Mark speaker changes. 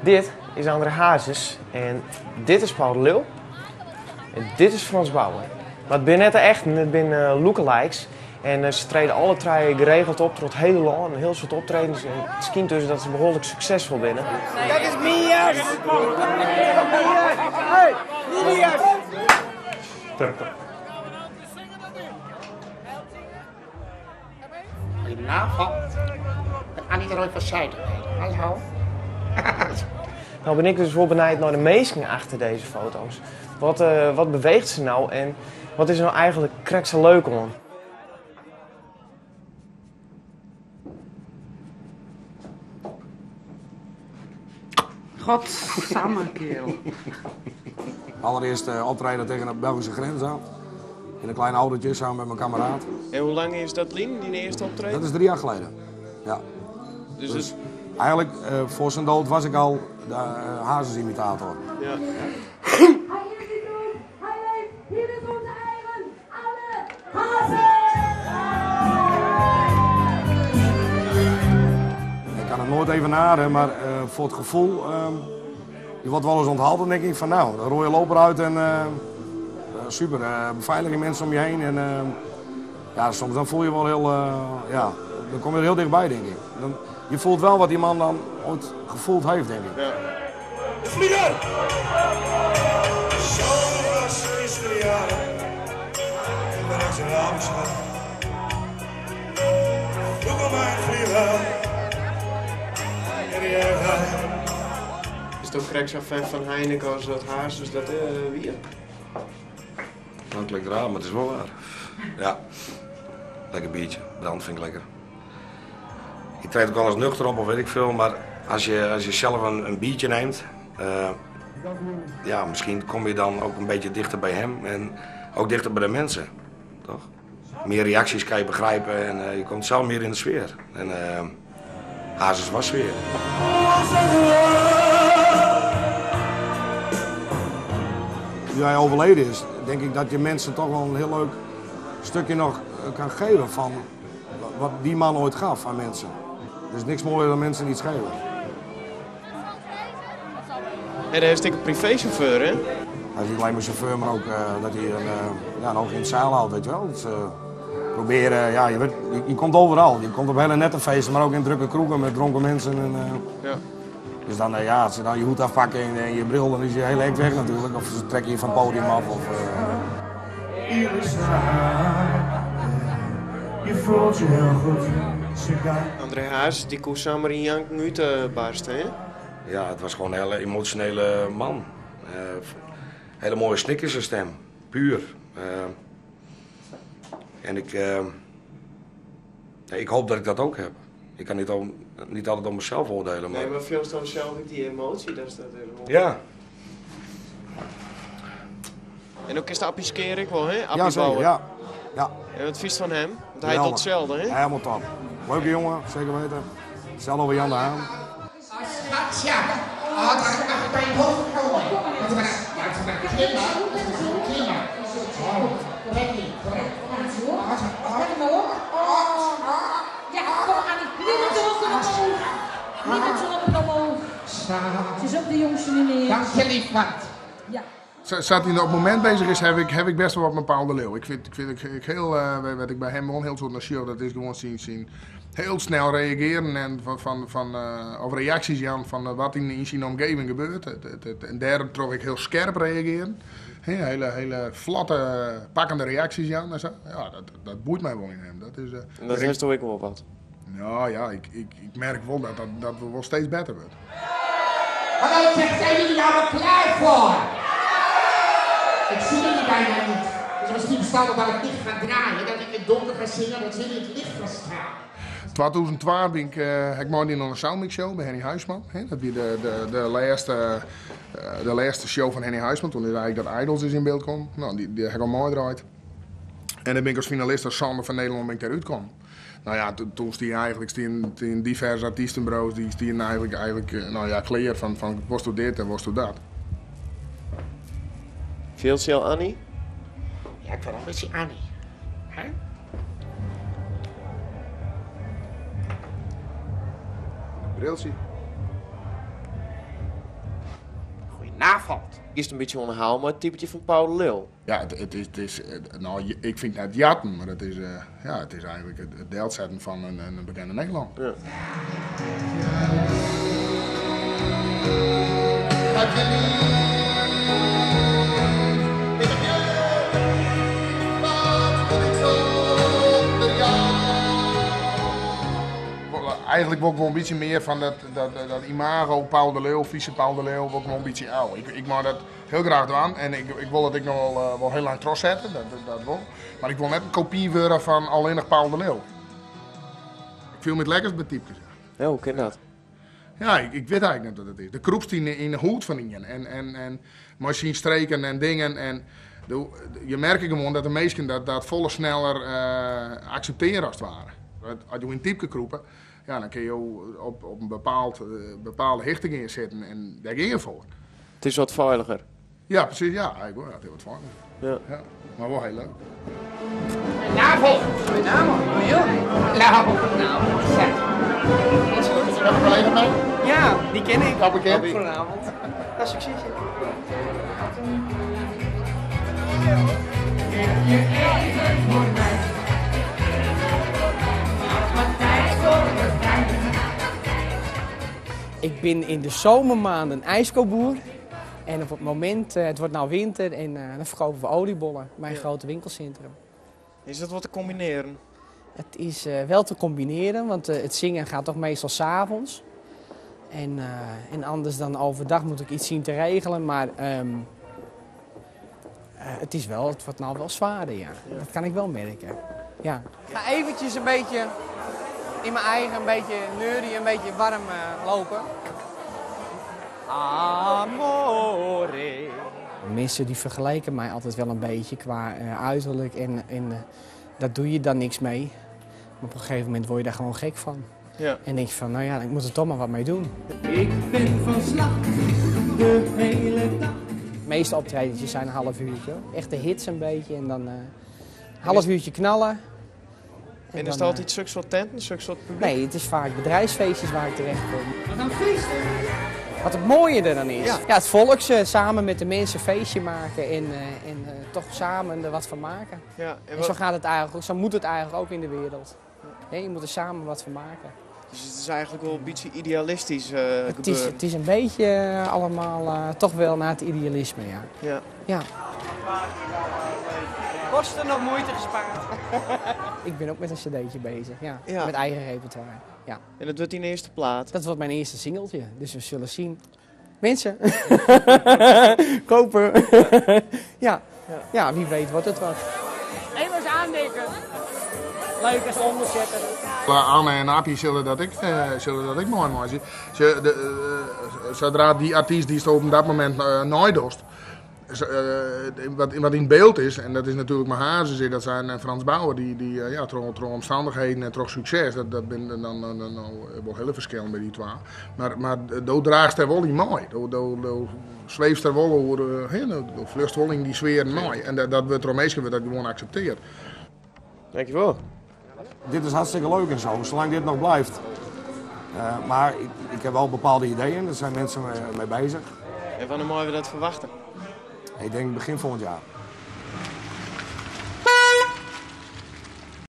Speaker 1: Dit is André Hazes en dit is Paul de Leeuw en dit is Frans Bauer. Maar het zijn net echt, het zijn lookalikes. En ze treden alle drie geregeld op tot heel lang, een heel soort optredens. En het schijnt dus dat ze behoorlijk succesvol zijn.
Speaker 2: Dat is Mias! Hey, Mias!
Speaker 3: Goedenavond. Ik ben Annie de Roy van Zuiderwijk. Hallo.
Speaker 1: Nou ben ik dus wel benieuwd naar de meesten achter deze foto's. Wat beweegt ze nou en wat is er nou eigenlijk krek zo leuk om?
Speaker 4: Godsamme, kerel.
Speaker 5: Allereerst optreden tegen de Belgische grens aan. In een klein autootje samen met mijn kameraad.
Speaker 1: En hoe lang is dat, Lien, die eerste optreden?
Speaker 5: Dat is 3 jaar geleden. Ja. Dus eigenlijk voor zijn dood was ik al de Hazes-imitator.
Speaker 1: Ja.
Speaker 6: Hier is onze eigen Anne Hazes!
Speaker 5: Ik kan het nooit even naden, maar voor het gevoel, je wordt wel eens onthaald, denk ik van nou, dan rooi je loper uit en super, beveiliging mensen om je heen. En ja, soms dan voel je wel heel, ja, dan kom je er heel dichtbij, denk ik. Je voelt wel wat die man dan ooit gevoeld heeft, denk ik.
Speaker 1: Ja.
Speaker 7: Vlieger! Zoals is de jaren. Ik ben echt een raamschap. Doe maar mijn vlieger.
Speaker 1: Is het ook krek zo fan van Heineken als dat Hazes dat wie?
Speaker 5: Dat klinkt raar, maar het is wel waar. Ja, lekker biertje. Brand vind ik lekker. Ik treed ook wel eens nuchter op of weet ik veel, maar als je zelf een biertje neemt, ja, misschien kom je dan ook een beetje dichter bij hem en ook dichter bij de mensen, toch? Meer reacties kan je begrijpen en je komt zelf meer in de sfeer. En Hazes was sfeer. Nu hij overleden is, denk ik dat je mensen toch wel een heel leuk stukje nog kan geven van wat die man ooit gaf aan mensen. Er is niks mooier dan mensen iets geven.
Speaker 1: En hij is een privéchauffeur, hè?
Speaker 5: Hij is niet alleen maar chauffeur, maar ook dat hij een oog in het zeil houdt, weet je wel. Dus, proberen, ja, je komt overal. Je komt op hele nette feesten, maar ook in drukke kroegen met dronken mensen. En,
Speaker 1: ja.
Speaker 5: Dus dan, ja, als ze dan je hoed afpakken en je bril, dan is je hele hek weg natuurlijk. Of ze trekken je van het podium af. Of,
Speaker 7: Je voelt je heel goed.
Speaker 1: André Hazes, die koos samen in jank nu te barsten, hè?
Speaker 5: Ja, het was gewoon een hele emotionele man. Hele mooie snickerstem, puur. En ik hoop dat ik dat ook heb. Ik kan niet altijd om mezelf oordelen. Maar...
Speaker 1: Nee, maar veel dan zelf ook die emotie, dat is dat helemaal.
Speaker 5: Ja.
Speaker 1: En ook is de Appie Skerik wel, hè? Appie
Speaker 5: Ja, zeker,
Speaker 1: Bauer.
Speaker 5: ja. Ja.
Speaker 1: En wat vies van hem? Want hij doet hetzelfde, hè?
Speaker 5: Helemaal top. Leuke jongen, zeker weten. Hetzelfde over Jan de Haan.
Speaker 3: Schatja. Oh, dat mag ik bij je hoofd komen. Dat is maar klimmen. Klimmen. Oh, correct niet. Correct.
Speaker 6: Lekker maar hoor. Ja, niet met z'n op omhoog. Niet met z'n op omhoog. Het is ook de jongste meneer.
Speaker 3: Dank je lief, wat.
Speaker 6: Ja.
Speaker 8: Zat hij op het moment bezig is, heb ik best wel wat met Paul de Leeuw. Ik vind heel, wat ik bij hem wel heel soort naar show, dat is gewoon zien heel snel reageren en of reacties Jan, van wat in zijn omgeving gebeurt. En daar trok ik heel scherp reageren. Hele flatte, pakkende reacties Jan en zo. Ja, dat boeit mij wel in hem.
Speaker 1: Dat heeft toch ook wel wat.
Speaker 8: Ja, ik merk wel dat we wel steeds beter worden.
Speaker 3: Hallo, zeg, zijn jullie daar wel klaar voor? Ik zie jullie bijna niet. Dus misschien verstandig dat ik licht ga draaien, dat ik in het donker ga zingen, dat jullie het licht gaan stralen.
Speaker 8: 2012 ben ik mooi in een soundmix show bij Henny Huisman. Dat was de laatste show van Henny Huisman, toen eigenlijk dat Idols is in beeld kwam. Nou, die heb ik al mooi draait. En dan ben ik als finalist als Sander van Nederland ben ik eruit kwam. Nou ja, toen stien diverse artiestenbureaus, die stien eigenlijk nou ja, clear van was toen dit en was toen dat.
Speaker 1: Veel je al Annie?
Speaker 3: Ja, ik wil wel een beetje Annie. Hè?
Speaker 8: Briltje.
Speaker 1: navalt. Is het een beetje onhaal, maar het typetje van Paul de Leeuw.
Speaker 8: Ja, het is nou, ik vind het jatten, maar het is eigenlijk het deelzetten van een bekende Nederland.
Speaker 1: Ja.
Speaker 8: Eigenlijk wil ik wel een beetje meer van dat imago Paul de Leeuw, vieze Paul de Leeuw, wil ik wel een beetje oud. Ik mag dat heel graag doen en ik wil dat ik nog wel heel lang trots zetten, dat wel. Maar ik wil net een kopie worden van alleen nog Paul de Leeuw. Ik viel me het lekkers bij typjes.
Speaker 1: Ja, hoe kan dat?
Speaker 8: Ja, ik weet eigenlijk niet wat het is. De kroepst in de hoed van Ingen en machine streken en dingen. En je merkt gewoon dat de meesten dat volle sneller accepteren als het ware. Als je in type kroepen, ja, dan kun je op een bepaalde richting in zitten en daar ging je voor.
Speaker 1: Het is wat veiliger.
Speaker 8: Ja, precies. Ja, eigenlijk wel. Ja, het is wat veiliger.
Speaker 1: Ja.
Speaker 8: Ja, maar wel heel leuk.
Speaker 3: Goedenavond. Goedenavond. Goedenavond.
Speaker 8: Is er nog een collega mee?
Speaker 2: Ja, die ken ik.
Speaker 8: Dat bekend.
Speaker 2: Goedenavond. Nou, succes. Ik ben in de zomermaanden ijskoopboer. En op het moment, het wordt nou winter en dan verkopen we oliebollen bij een grote winkelcentrum.
Speaker 1: Is dat wat te combineren?
Speaker 2: Het is wel te combineren, want het zingen gaat toch meestal 's avonds. En anders dan overdag moet ik iets zien te regelen, maar het wordt nou wel zwaarder, ja. Dat kan ik wel merken. Ja. Ik ga eventjes een beetje in mijn eigen, een beetje nerdy, een beetje warm lopen. Amore. Mensen die vergelijken mij altijd wel een beetje qua uiterlijk en daar doe je dan niks mee. Maar op een gegeven moment word je daar gewoon gek van.
Speaker 1: Ja.
Speaker 2: En denk je van, nou ja, ik moet er toch maar wat mee doen.
Speaker 4: Ik ben van slag de hele dag.
Speaker 2: De meeste optredentjes zijn een half uurtje. Echt de hits een beetje en dan een half uurtje knallen.
Speaker 1: En is
Speaker 2: dan,
Speaker 1: het altijd zulke soort tenten, zulke soort publiek?
Speaker 2: Nee, het is vaak bedrijfsfeestjes waar ik terecht kom.
Speaker 4: We gaan feesten.
Speaker 2: Wat het mooie er dan is.
Speaker 1: Ja.
Speaker 2: Ja, het volks samen met de mensen een feestje maken en toch samen er wat van maken.
Speaker 1: Ja,
Speaker 2: En zo gaat het eigenlijk, zo moet het eigenlijk ook in de wereld. Ja, je moet er samen wat van maken.
Speaker 1: Dus het is eigenlijk wel een beetje idealistisch
Speaker 2: Het is een beetje allemaal toch wel naar het idealisme, ja.
Speaker 1: Ja.
Speaker 2: Ja.
Speaker 4: Kosten nog moeite gespaard.
Speaker 2: Ik ben ook met een cd'tje bezig, ja.
Speaker 1: Ja.
Speaker 2: Met eigen repertoire. Ja.
Speaker 1: En dat wordt in de eerste plaat.
Speaker 2: Dat wordt mijn eerste singeltje, dus we zullen zien. Mensen, kopen. Ja. Ja, wie weet wordt het wat. Even eens aandenken. Leuk als onderzetter.
Speaker 8: Anne en Api zullen dat ik mooi zie. Zodra die artiest die op dat moment nooit doet, wat in beeld is, en dat is natuurlijk mijn hazen, dat zijn Frans Bauer, die door omstandigheden en door succes, dat ben dan wel hele verschillen bij die twee. Maar daar draagt er wel niet mooi. Daar zweeft er wel over, vlucht wel in die sfeer mooi. En dat wordt er meestal dat gewoon accepteert.
Speaker 1: Dankjewel.
Speaker 5: Dit is hartstikke leuk en zo, zolang dit nog blijft. Maar ik heb wel bepaalde ideeën, daar zijn mensen mee bezig.
Speaker 1: En wanneer mogen we dat verwachten?
Speaker 5: Ik denk begin volgend jaar.